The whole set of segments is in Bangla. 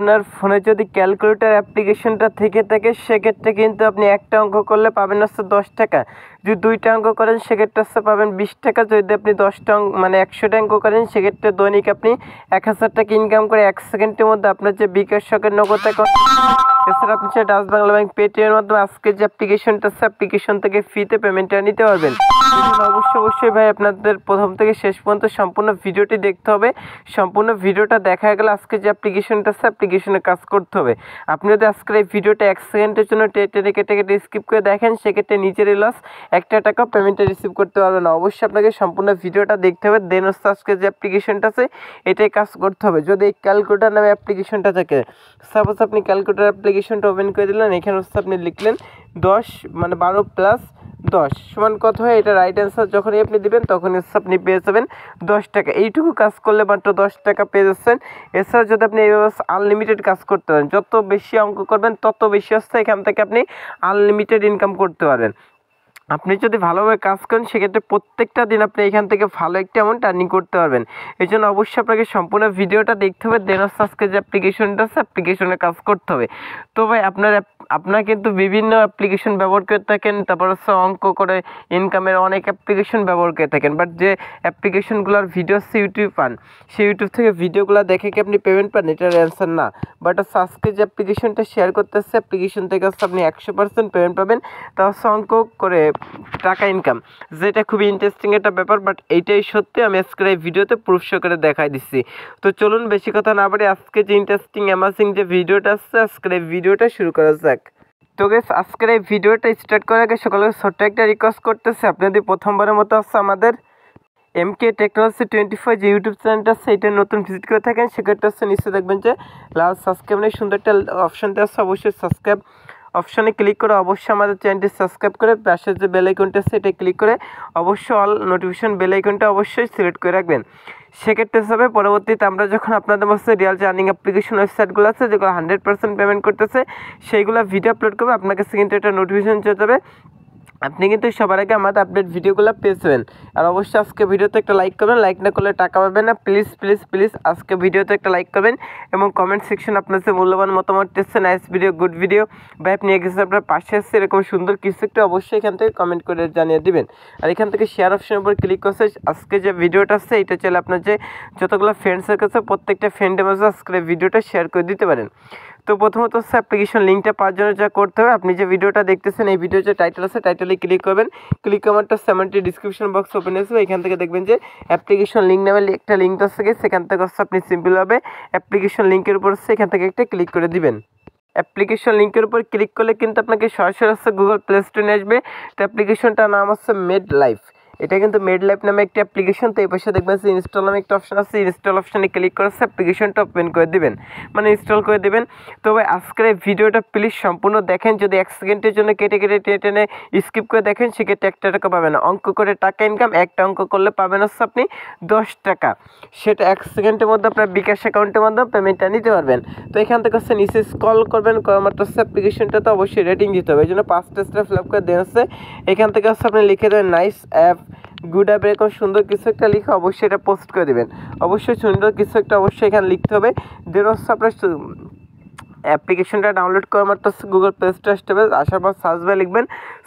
আপনার ফোনে যদি ক্যালকুলেটর অ্যাপ্লিকেশনটা থেকে থাকে সেক্ষেত্রে কিন্তু আপনি একটা অঙ্ক করলে পাবেন হচ্ছে 10 টাকা। যদি দুইটা অঙ্ক করেন সেক্ষেত্রে হচ্ছে পাবেন 20 টাকা। যদি আপনি 10টা অঙ্ক মানে 100টা অঙ্ক করেন সেক্ষেত্রে দৈনিক আপনি 1000 টাকা ইনকাম করে 1 সেকেন্ডের মধ্যে আপনার যে বিকাশ শখের নগদ অ্যাকাউন্ট, এছাড়া আপনি যে ডাচ বাংলা ব্যাংক পেটিএমের মাধ্যমে আজকে যে অ্যাপ্লিকেশনটা আছে অ্যাপ্লিকেশন থেকে ফ্রিতে পেমেন্টটা নিতে পারবেন। অবশ্যই ভাই আপনাদের প্রথম থেকে শেষ পর্যন্ত সম্পূর্ণ ভিডিওটি দেখতে হবে। সম্পূর্ণ ভিডিওটা দেখা গেলে আজকে যে অ্যাপ্লিকেশনটা আছে অ্যাপ্লিকেশনে কাজ করতে হবে। আপনি যদি আজকের এই ভিডিওটা 1 সেকেন্ডের জন্য টেনে কেটে স্কিপ করে দেখেন সেক্ষেত্রে নিজেরই লস, 1 টাকা পেমেন্টটা রিসিভ করতে পারবেন না। অবশ্যই আপনাকে সম্পূর্ণ ভিডিওটা দেখতে হবে, দেন হচ্ছে আজকে যে অ্যাপ্লিকেশনটা আছে এটাই কাজ করতে হবে। যদি এই ক্যালকুলেটর নামে অ্যাপ্লিকেশনটা থাকে, সাপোজ আপনি ক্যালকুলেটর অ্যাপ্লিকেশনটা ওপেন করে দিলেন, এখানে হচ্ছে আপনি লিখলেন 10 মানে 12 প্লাস 10 সমান কত হয়, এটা রাইট অ্যান্সার যখনই আপনি দিবেন তখনই হচ্ছে আপনি পেয়ে যাবেন 10 টাকা। এইটুকু কাজ করলে মাত্র 10 টাকা পেয়ে যাচ্ছেন। এছাড়া যদি আপনি এইভাবে আনলিমিটেড কাজ করতে পারেন, যত বেশি অঙ্ক করবেন তত বেশি হচ্ছে এখান থেকে আপনি আনলিমিটেড ইনকাম করতে পারেন। আপনি যদি ভালোভাবে কাজ করেন সেক্ষেত্রে প্রত্যেকটা দিন আপনি এখান থেকে ভালো একটা অ্যামাউন্ট আর্নিং করতে পারবেন। এই জন্য অবশ্যই আপনাকে সম্পূর্ণ ভিডিওটা দেখতে হবে, দেন হচ্ছে আজকে যে অ্যাপ্লিকেশনটা আছে অ্যাপ্লিকেশনে কাজ করতে হবে। তো ভাই আপনার কিন্তু বিভিন্ন অ্যাপ্লিকেশন ব্যবহার করে থাকেন, তারপর হচ্ছে অঙ্ক করে ইনকামের অনেক অ্যাপ্লিকেশন ব্যবহার করে থাকেন, বাট যে অ্যাপ্লিকেশনগুলোর ভিডিও হচ্ছে ইউটিউব পান, সেই ইউটিউব থেকে ভিডিওগুলো দেখে কি আপনি পেমেন্ট পান, এটার অ্যান্সার না। বাট হচ্ছে আজকে যে অ্যাপ্লিকেশনটা শেয়ার করতেছে অ্যাপ্লিকেশন থেকে হচ্ছে আপনি 100% পেমেন্ট পাবেন, তা হচ্ছে অঙ্ক করে টাকা ইনকাম, যেটা খুবই ইন্টারেস্টিং একটা ব্যাপার। বাট এইটাই সত্যি, আমি আজকের এই ভিডিওতে প্রুফ করে দেখাই দিচ্ছি। তো চলুন বেশি কথা না বাড়ি আজকে যে ইন্টারেস্টিং অ্যামাজিং যে ভিডিওটা আসছে আজকের এই ভিডিওটা শুরু করা যাক। তো গাইস আজকের এই ভিডিওটা স্টার্ট করার আগে সকলকে ছোট্ট একটা রিকোয়েস্ট করতেছি, আপনি যদি প্রথমবারের মতো আসছে আমাদের MK Technology 25 যে ইউটিউব চ্যানেলটা আছে এটা নতুন ভিজিট করে থাকেন সেক্ষেত্রে হচ্ছে নিশ্চয়ই দেখবেন যে লাল সাবস্ক্রাইব নিয়ে সুন্দর একটা অপশানটা আছে, অবশ্যই সাবস্ক্রাইব অপশানে ক্লিক করে অবশ্যই আমাদের চ্যানেলটি সাবস্ক্রাইব করে পাশে যে বেল আইকনটা আছে এটা ক্লিক করে অবশ্যই অল নোটিফিকেশন বেল আইকনটা অবশ্যই সিলেক্ট করে রাখবেন। সেক্ষেত্রে হিসাবে পরবর্তীতে আমরা যখন আপনাদের মধ্যে রিয়েল যে আর্নিং অ্যাপ্লিকেশন ওয়েবসাইটগুলো আছে যেগুলো 100% পেমেন্ট করতেছে সেইগুলো ভিডিও আপলোড করবে, আপনার কাছে কিন্তু একটা নোটিফিকেশন চলে যাবে, আপনি কিন্তু সবার আগে আমাদের আপডেট ভিডিওগুলো পেয়ে যাবেন। আর অবশ্যই আজকে ভিডিওতে একটা লাইক করবেন, লাইক না করলে টাকা পাবেন না। প্লিজ প্লিজ প্লিজ আজকে ভিডিওতে একটা লাইক করবেন এবং কমেন্ট সেকশন আপনার যে মূল্যবান মতামত দিচ্ছে, নাইস ভিডিও, গুড ভিডিও, ভাই আপনি এগিয়ে আপনার পাশে আসছে এরকম সুন্দর কিছু একটা অবশ্যই এখান থেকে কমেন্ট করে জানিয়ে দিবেন। আর এখান থেকে শেয়ার অপশনের উপর ক্লিক করছে আজকে যে ভিডিওটা আছে এটা চাইলে আপনার যে যতগুলো ফ্রেন্ডসের কাছে প্রত্যেকটা ফ্রেন্ডের মাঝে আজকে ভিডিওটা শেয়ার করে দিতে পারেন। তো প্রথমত হচ্ছে অ্যাপ্লিকেশন লিঙ্কটা পাওয়ার জন্য যা করতে হবে, আপনি যে ভিডিওটা দেখতেছেন এই ভিডিওর যে টাইটেল আছে টাইটেলে ক্লিক করবেন, ক্লিক করারটা সেমেন্টে ডিসক্রিপশন বক্স ওপেন আসবে, এখান থেকে দেখবেন যে অ্যাপ্লিকেশন লিঙ্ক নামে একটা লিঙ্ক আছে, সেখান থেকে হচ্ছে আপনি সিম্পলভাবে অ্যাপ্লিকেশন লিঙ্কের উপর হচ্ছে এখান থেকে একটা ক্লিক করে দিবেন। অ্যাপ্লিকেশন লিঙ্কের উপর ক্লিক করলে কিন্তু আপনাকে সরাসরি হচ্ছে গুগল প্লে স্টোরে নিয়ে আসবে। তো অ্যাপ্লিকেশনটার নাম হচ্ছে মেড লাইফ, এটা কিন্তু মেড লাইফ নামে একটা অ্যাপ্লিকেশন। তো এই পাশে দেখবেন যে ইনস্টল নামে একটা অপশন আছে, ইনস্টল অপশানে ক্লিক করে অ্যাপ্লিকেশনটা ওপেন করে দিবেন, মানে ইনস্টল করে দেবেন। তো ভাই আজকের এই ভিডিওটা প্লিজ সম্পূর্ণ দেখেন, যদি 1 সেকেন্ডের জন্য কেটে টেনে স্কিপ করে দেখেন সেক্ষেত্রে 1 টাকা পাবেন না। অঙ্ক করে টাকা ইনকাম, একটা অঙ্ক করলে পাবেন হচ্ছে আপনি 10 টাকা, সেটা 1 সেকেন্ডের মধ্যে আপনার বিকাশ অ্যাকাউন্টের মাধ্যমে পেমেন্টটা নিতে পারবেন। তো এখান থেকে হচ্ছে নিচে স্ক্রল করবেন, করার মাত্র হচ্ছে অ্যাপ্লিকেশনটা তো অবশ্যই রেটিং দিতে হবে, এই জন্য 5টা স্টার ফিল আপ করে দেন হচ্ছে এখান থেকে হচ্ছে আপনি লিখে দেবেন নাইস অ্যাপ, গুড অ্যাপ, এরকম সুন্দর কিছু একটা লিখে অবশ্যই এটা পোস্ট করে দেবেন। অবশ্যই সুন্দর কিছু একটা অবশ্যই এখানে লিখতে হবে, দেন হচ্ছে আপনার অ্যাপ্লিকেশনটা ডাউনলোড করার মাত্র হচ্ছে গুগল প্লে স্টোরে আসতে হবে, আসার পর সার্চ বারে লিখবেন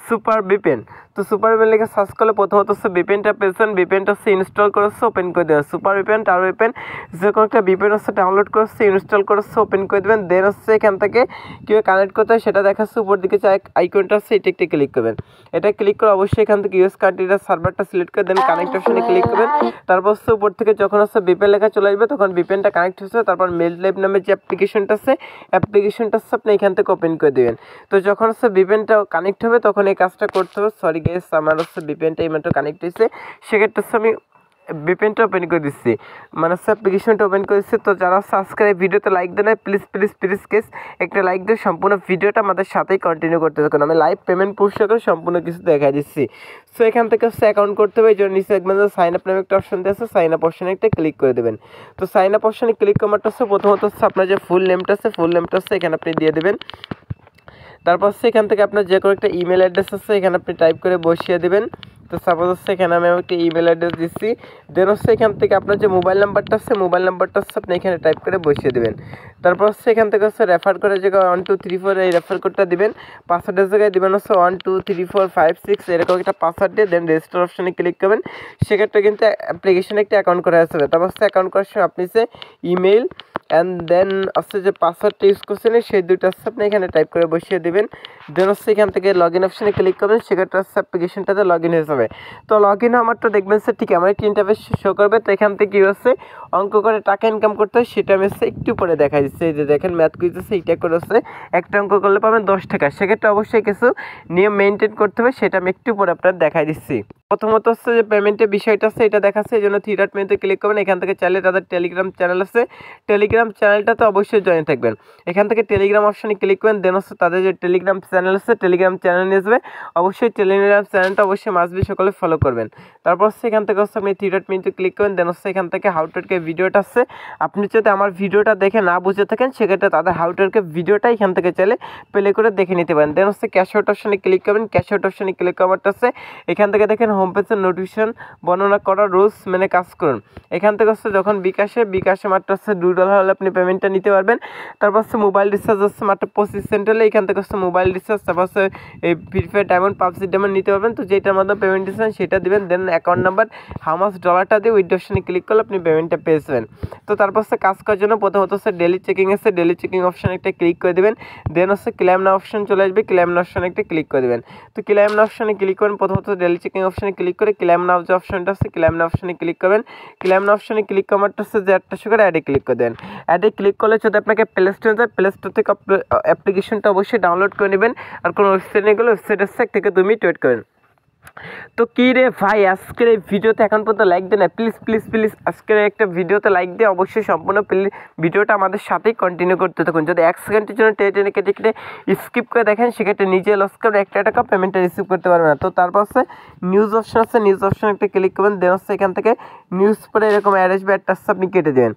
সুপার ভিপিএন। তো সুপার ভিপিএন লিখে সার্চ করলে প্রথমত হচ্ছে ভিপিএনটা পেয়েছেন, ভিপিএনটা হচ্ছে ইনস্টল করে হচ্ছে ওপেন করে দেবেন। সুপার ভিপিএন টার ভিপিএন যে কোনো একটা ভিপিএন হচ্ছে ডাউনলোড করে হচ্ছে ইনস্টল করে হচ্ছে ওপেন করে দেবেন, দেন হচ্ছে এখান থেকে কীভাবে কানেক্ট করতে হয় সেটা দেখাচ্ছে, উপর দিকে যে আইকনটা আছে এটা একটা ক্লিক করবেন, এটা ক্লিক করে অবশ্যই এখান থেকে ইউএস কান্ট্রিটা সার্ভারটা সিলেক্ট করে দেন, কানেক্ট অপশনে ক্লিক করবেন। তারপর হচ্ছে উপর থেকে যখন হচ্ছে ভিপিএন লেখা চলে আসবে তখন ভিপিএনটা কানেক্ট হচ্ছে, তারপর মেড লাইফ নামে যে অ্যাপ্লিকেশনটা আছে অ্যাপ্লিকেশনটা হচ্ছে আপনি এখান থেকে ওপেন করে দেবেন। তো যখন হচ্ছে ভিপিএনটা কানেক্ট হবে তখন এই কাজটা করতে হবে। সরি গাইস, আমার হচ্ছে ভিপিএনটা এইমাত্র কানেক্ট হয়েছে, সেক্ষেত্রে হচ্ছে আমি ভিপিএনটা ওপেন করে দিচ্ছি, মানে হচ্ছে অ্যাপ্লিকেশনটা ওপেন করে দিচ্ছি। তো যারা সাবস্ক্রাইব ভিডিওতে লাইক দেন প্লিজ প্লিজ প্লিজ কেস একটা লাইক দিয়ে সম্পূর্ণ ভিডিওটা আমাদের সাথেই কন্টিনিউ করতে থাকুন, আমি লাইভ পেমেন্ট পুশ করে সম্পূর্ণ কিছু দেখাই দিচ্ছি। সো এখান থেকে হচ্ছে অ্যাকাউন্ট করতে হবে, এই জন্য নিচে দেখবেন যে সাইন আপ নামে একটা অপশন দিয়ে আছে, সাইন আপ অপশনে একটা ক্লিক করে দেবেন। তো সাইন আপ অপশনে ক্লিক করাটা হচ্ছে প্রথমত হচ্ছে আপনার যে ফুল নেমটা আছে ফুল নেমটা হচ্ছে এখানে আপনি দিয়ে দেবেন, তারপর হচ্ছে এখান থেকে আপনার যে কোনো একটা ইমেল অ্যাড্রেস আছে এখানে আপনি টাইপ করে বসিয়ে দেবেন। তো সাপোজ হচ্ছে এখানে আমি একটা ইমেল অ্যাড্রেস দিচ্ছি, দেন হচ্ছে এখান থেকে আপনার যে মোবাইল নাম্বারটা আছে মোবাইল নাম্বারটা হচ্ছে আপনি এখানে টাইপ করে বসিয়ে দেবেন। তারপর হচ্ছে এখান থেকে হচ্ছে রেফার করে জায়গায় 1 2 3 4 এই রেফার কোডটা দিবেন। পাসওয়ার্ডের জায়গায় দিবেন হচ্ছে 1 2 3 4 5 6 এরকম একটা পাসওয়ার্ড দিয়ে দেন রেজিস্টার অপশনে ক্লিক করবেন। সেক্ষেত্রে কিন্তু অ্যাপ্লিকেশনে একটা অ্যাকাউন্ট করা আসবে। তারপর হচ্ছে অ্যাকাউন্ট করার সময় আপনি যে ইমেল অ্যান্ড দেন হচ্ছে যে পাসওয়ার্ডটা ইউজ করছেন সেই দুইটা হচ্ছে আপনি এখানে টাইপ করে বসিয়ে দেবেন। দেন হচ্ছে এখান থেকে লগ ইন অপশনে ক্লিক করবেন, সেক্ষেত্রে হচ্ছে অ্যাপ্লিকেশনটাতে লগ ইন হয়ে যাবে। তো লগ ইন আমার তো দেখবেন স্যার ঠিক আমার একটি ইন্টারফেস শো করবে। তো এখান থেকে কী হচ্ছে অঙ্ক করে টাকা ইনকাম করতে হয় সেটা আমি হচ্ছে একটু পরে দেখা দিচ্ছে। এই যে দেখেন ম্যাথ কুইজ আছে, এইটা করে হচ্ছে একটা অঙ্ক করলে পাবেন 10 টাকা। সেক্ষেত্রে অবশ্যই কিছু নিয়ম মেনটেন করতে হবে, সেটা আমি একটু পরে আপনার দেখাই দিচ্ছি। প্রথমত হচ্ছে যে পেমেন্টের বিষয়টা আছে এটা দেখাচ্ছে, এই জন্য 3 ডট মেনুতে ক্লিক করবেন। এখান থেকে চাইলে তাদের টেলিগ্রাম চ্যানেল আছে, টেলিগ্রাম চ্যানেলটাতে অবশ্যই জয়েন থাকবেন। এখান থেকে টেলিগ্রাম অপশনে ক্লিক করবেন, দেন হচ্ছে তাদের যে টেলিগ্রাম চ্যানেল আছে টেলিগ্রাম চ্যানেল নিয়ে যাবে। অবশ্যই টেলিগ্রাম চ্যানেলটা অবশ্যই মাস্ট বি সকলে ফলো করবেন। তারপর হচ্ছে এখান থেকে হচ্ছে আপনি 3 ডট মেনুতে ক্লিক করবেন, দেন হচ্ছে এখান থেকে হাউ টু এর ভিডিওটা আছে। আপনি যদি আমার ভিডিওটা দেখে না বুঝে থাকেন সেক্ষেত্রে তাদের হাউ টু এর ভিডিওটা এখান থেকে চাইলে প্লে করে দেখে নিতে পারেন। দেন হচ্ছে ক্যাশ আউট অপশনে ক্লিক করবেন, ক্যাশ আউট অপশনে ক্লিক করাটা আছে এখান থেকে দেখেন হোম পেজের নোটিফিকেশন বর্ণনা করা রুলস মেনে কাজ করুন। এখান থেকে হচ্ছে যখন বিকাশে মাত্র হচ্ছে $2 হলে আপনি পেমেন্টটা নিতে পারবেন। তারপর হচ্ছে মোবাইল রিচার্জ হচ্ছে মাত্র 25 সেন্ট হলে এখান থেকে হচ্ছে মোবাইল রিচার্জ, তারপর হচ্ছে এই প্রিপেড ডায়মন্ড পাবজি ডায়মন্ড নিতে পারবেন। তো যেটার মাধ্যমে পেমেন্ট দিচ্ছেন সেটা দিবেন, দেন অ্যাকাউন্ট নাম্বার হাউ মাস ডলারটা দিয়ে উইথ অপশনে ক্লিক করলে আপনি পেমেন্টটা পেয়ে যাবেন। তো তারপর হচ্ছে কাজ করার জন্য প্রথমত হচ্ছে ডেলি চেকিং আছে, ডেলি চেকিং অপশানে একটা ক্লিক করে দেবেন। দেন হচ্ছে ক্লেম নাও অপশন চলে আসবে, ক্লেম নাও অপশানে একটা ক্লিক করে দেবেন। তো ক্লেম নাও অপশানে ক্লিক করেন, প্রথমত ডেলি চেকিং অপশানে ক্লিক করে ক্লেম নাও যে অপশনটা আছে ক্লেম নাও অপশানে ক্লিক করবেন। ক্লেম নাও অপশানে ক্লিক করাটা হচ্ছে যে একটা করে অ্যাডে ক্লিক করে দেন। অ্যাডে ক্লিক করলে যদি আপনাকে প্লে স্টোরে যায়, প্লে স্টোর থেকে অ্যাপ্লিকেশনটা অবশ্যই ডাউনলোড করে নেবেন। আর কোনো ওয়েবসাইটে গেলে ওয়েবসাইটের থেকে 2 মিনিট ওয়েট করেন। তো কী রে ভাই, আজকের এই ভিডিওতে এখন পর্যন্ত লাইক দেন না, প্লিজ প্লিজ প্লিজ আজকের একটা ভিডিওতে লাইক দিয়ে অবশ্যই সম্পূর্ণ ভিডিওটা আমাদের সাথেই কন্টিনিউ করতে থাকুন। যদি 1 সেকেন্ডের জন্য টেনে কেটে স্কিপ করে দেখেন সেক্ষেত্রে নিজে লস করে 1 টাকা পেমেন্টটা রিসিভ করতে পারবেন না। তো তারপর হচ্ছে নিউজ অপশন আছে, নিউজ অপশন একটা ক্লিক করবেন। দেন হচ্ছে এখান থেকে নিউজ পরে এরকম অ্যাড আসবে, অ্যাডটা আপনি কেটে দেবেন।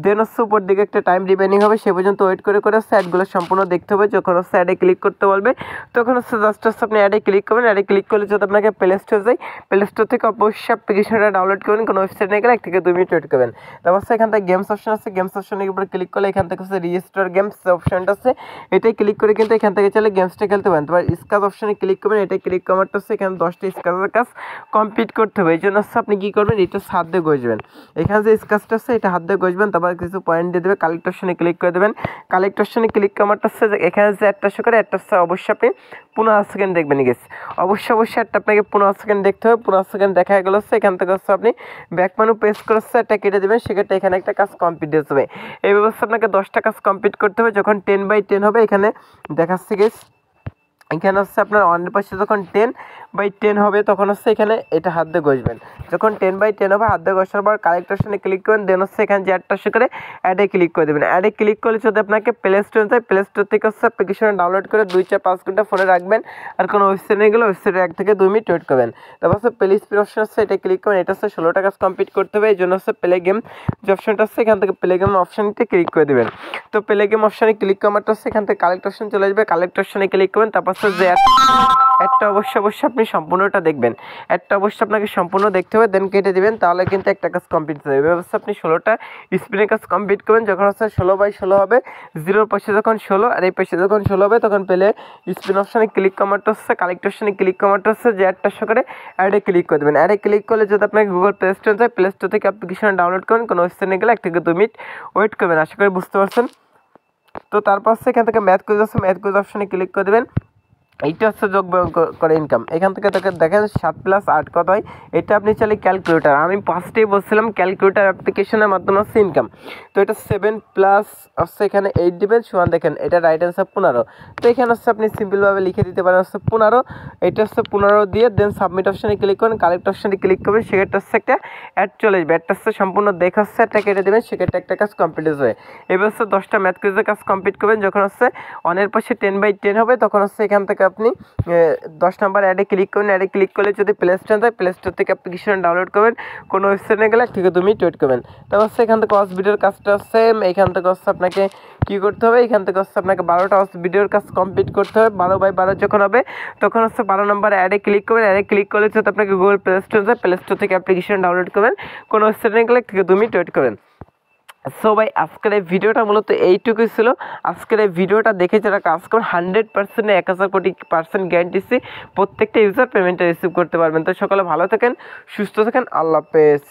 দেন হচ্ছে উপর দিকে একটা টাইম রিমেনিং হবে, সে পর্যন্ত ওয়েট করে হচ্ছে অ্যাডগুলো সম্পূর্ণ দেখতে হবে। যখন হচ্ছে অ্যাডে ক্লিক করতে বলবে তখন হচ্ছে জাস্ট আপনি অ্যাডে ক্লিক করবেন। অ্যাডে ক্লিক করলে যদি আপনাকে প্লে স্টোর যায়, প্লে স্টোর থেকে অবশ্যই অ্যাপ্লিকেশনটা ডাউনলোড করবেন, কোনো ওয়েবসাইটে গেলে 1 থেকে 2 মিনিট ওয়েট করবেন। তারপর হচ্ছে এখান থেকে গেমস অপশন আছে, গেমস অপশনের উপরে ক্লিক করলে এখান থেকে হচ্ছে রেজিস্টার গেমস অপশনটা আছে, এটাই ক্লিক করে কিন্তু এখান থেকে চাইলে গেমসটা খেলতে পারেন। তারপর স্কাচ অপশনে ক্লিক করবেন, এটাই ক্লিক করাটা হচ্ছে এখানে 10টা স্কাচের কাজ কমপ্লিট করতে হবে। এই জন্য হচ্ছে আপনি কী করবেন, এটা হাত দিয়ে গজবেন। এখানে যে স্কাচটা আছে এটা হাত দিয়ে গজবেন, তারপর কিছু পয়েন্ট দিয়ে দেবে, কালেক্ট অপশনে ক্লিক করে দেবেন। কালেক্ট অপশনে ক্লিক করাটা হচ্ছে এখানে যে একটা করে একটা হচ্ছে অবশ্যই আপনি 15 সেকেন্ড দেখবেন। গেছে অবশ্যই একটা আপনাকে 15 সেকেন্ড দেখতে হবে। 15 সেকেন্ড দেখা গেল হচ্ছে এখান থেকে হচ্ছে আপনি ব্যাক মেনু প্রেস করে হচ্ছে একটা কেটে দেবেন, সেক্ষেত্রে এখানে একটা কাজ কমপ্লিট হয়ে যাবে। এই ব্যবস্থা আপনাকে 10টা কাজ কমপ্লিট করতে হবে। যখন 10/10 হবে এখানে দেখাচ্ছে গেছে, এখানে হচ্ছে আপনার অনের পাশে যখন 10/10 হবে তখন হচ্ছে এখানে এটা হাত দিয়ে ঘষবেন। যখন 10/10 হবে হাত দিয়ে ঘষার পর কালেক্ট অপশনে ক্লিক করবেন। দেন হচ্ছে এখানে যে অ্যাডটা করে অ্যাডে ক্লিক করে দেবেন। অ্যাডে ক্লিক করলে যদি আপনাকে প্লে স্টোরে যায়, প্লে স্টোর থেকে হচ্ছে অ্যাপ্লিকেশন ডাউনলোড করে 2-4-5 ঘন্টা ফোনে রাখবেন। আর কোনো ওয়েবসাইটে গেলে ওয়েবসাইটে 1 থেকে 2 মিনিট ওয়েট করবেন। তারপর হচ্ছে প্লে স্পিড অপশন আছে, এটা ক্লিক করবেন। এটা হচ্ছে 16টা কাজ কমপ্লিট করতে হবে। এই জন্য হচ্ছে প্লে গেম যে অপশনটা আছে এখান থেকে প্লে গেম অপশনটি ক্লিক করে দেবেন। তো প্লে গেম অপশনে ক্লিক করাটা হচ্ছে এখান থেকে কালেক্ট অপশন চলে আসবে, কালেক্ট অপশনে ক্লিক করবেন। তারপর হচ্ছে যে একটা অবশ্যই আপনি সম্পূর্ণটা দেখবেন, একটা অবশ্যই আপনাকে সম্পূর্ণ দেখতে হবে, দেন কেটে দিবেন, তাহলে কিন্তু একটা কাজ কমপ্লিট হয়ে যাবে। ব্যবস্থা আপনি 16টা স্পিনের কাজ কমপ্লিট করবেন। যখন হচ্ছে 16/16 হবে, 0-র পাশে যখন 16 আর এই পাশে যখন 16 হবে তখন পেলে স্পিন অপশানে ক্লিক করাটা হচ্ছে কালেক্ট অপশনে ক্লিক করাটা হচ্ছে যে অ্যাডটা করে অ্যাডে ক্লিক করে দেবেন। অ্যাডে ক্লিক করলে যদি আপনাকে গুগল প্লে স্টোর যায়, প্লে স্টোর থেকে অ্যাপ্লিকেশন ডাউনলোড করবেন, কোনো ওয়েবসাইটে গেলে 1 থেকে 2 মিনিট ওয়েট করবেন। আশা করি বুঝতে পারছেন। তো তারপর হচ্ছে এখান থেকে ম্যাথ কুইজ আছে, ম্যাথ কুইজ অপশনে ক্লিক করে দেবেন। এইটা হচ্ছে যোগ বিয়োগ করে ইনকাম। এখান থেকে দেখেন 7 + 8 কত হয়, এটা আপনি চাইলে ক্যালকুলেটার, আমি ফার্স্টেই বলছিলাম ক্যালকুলেটার অ্যাপ্লিকেশনের মাধ্যমে হচ্ছে ইনকাম। তো এটা 7 প্লাস হচ্ছে এখানে 8 দিবেন সমান, দেখেন এটা রাইট অ্যান্সার 15। তো এখানে হচ্ছে আপনি সিম্পলভাবে লিখে দিতে পারেন হচ্ছে 15, এটা হচ্ছে 15 দিয়ে দেন সাবমিট অপশানে ক্লিক করেন, কালেক্ট অপশানে ক্লিক করবেন, সেক্ষেত্রে হচ্ছে একটা অ্যাড চলে আসবে। অ্যাডটা হচ্ছে সম্পূর্ণ দেখে হচ্ছে একটা কেটে দেবেন, সেক্ষেত্রে একটা কাজ কমপ্লিট হয়ে এবার হচ্ছে 10টা ম্যাথ কুইজের কাজ কমপ্লিট করবেন। যখন হচ্ছে অনের পাশে 10/10 হবে তখন হচ্ছে এখান থেকে আপনি 10 নম্বর অ্যাডে ক্লিক করুন। অ্যাডে ক্লিক করলে যদি প্লে স্টোর থাকে, প্লে স্টোর থেকে অ্যাপ্লিকেশন ডাউনলোড করবেন। কোনো ওয়েবসাইটে গেলে ঠিক 2 মিনিট ওয়েট করবেন। তারপর হচ্ছে এখান থেকে ভিডিওর কাজটা সেম। এখান থেকে আপনাকে কী করতে হবে, এখান থেকে আপনাকে 12টা ভিডিওর কাজ কমপ্লিট করতে হবে। 12/12 যখন হবে তখন 12 নম্বর অ্যাডে ক্লিক করবেন। অ্যাডে ক্লিক করলে যদি আপনাকে গুগল প্লে স্টোর যায়, প্লে স্টোর থেকে অ্যাপ্লিকেশন ডাউনলোড করবেন। কোনো ওয়েবসাইটে গেলে ঠিক 2 মিনিট ওয়েট করবেন। সো ভাই আজকের এই ভিডিওটা মূলত এইটুকুই ছিল। আজকের এই ভিডিওটা দেখে যারা কাজ করুন 100% 1000 কোটি % গ্যারান্টি দিচ্ছি প্রত্যেকটা ইউজার পেমেন্টটা রিসিভ করতে পারবেন। তো সকলে ভালো থাকেন, সুস্থ থাকেন, আল্লাহ হাফেজ।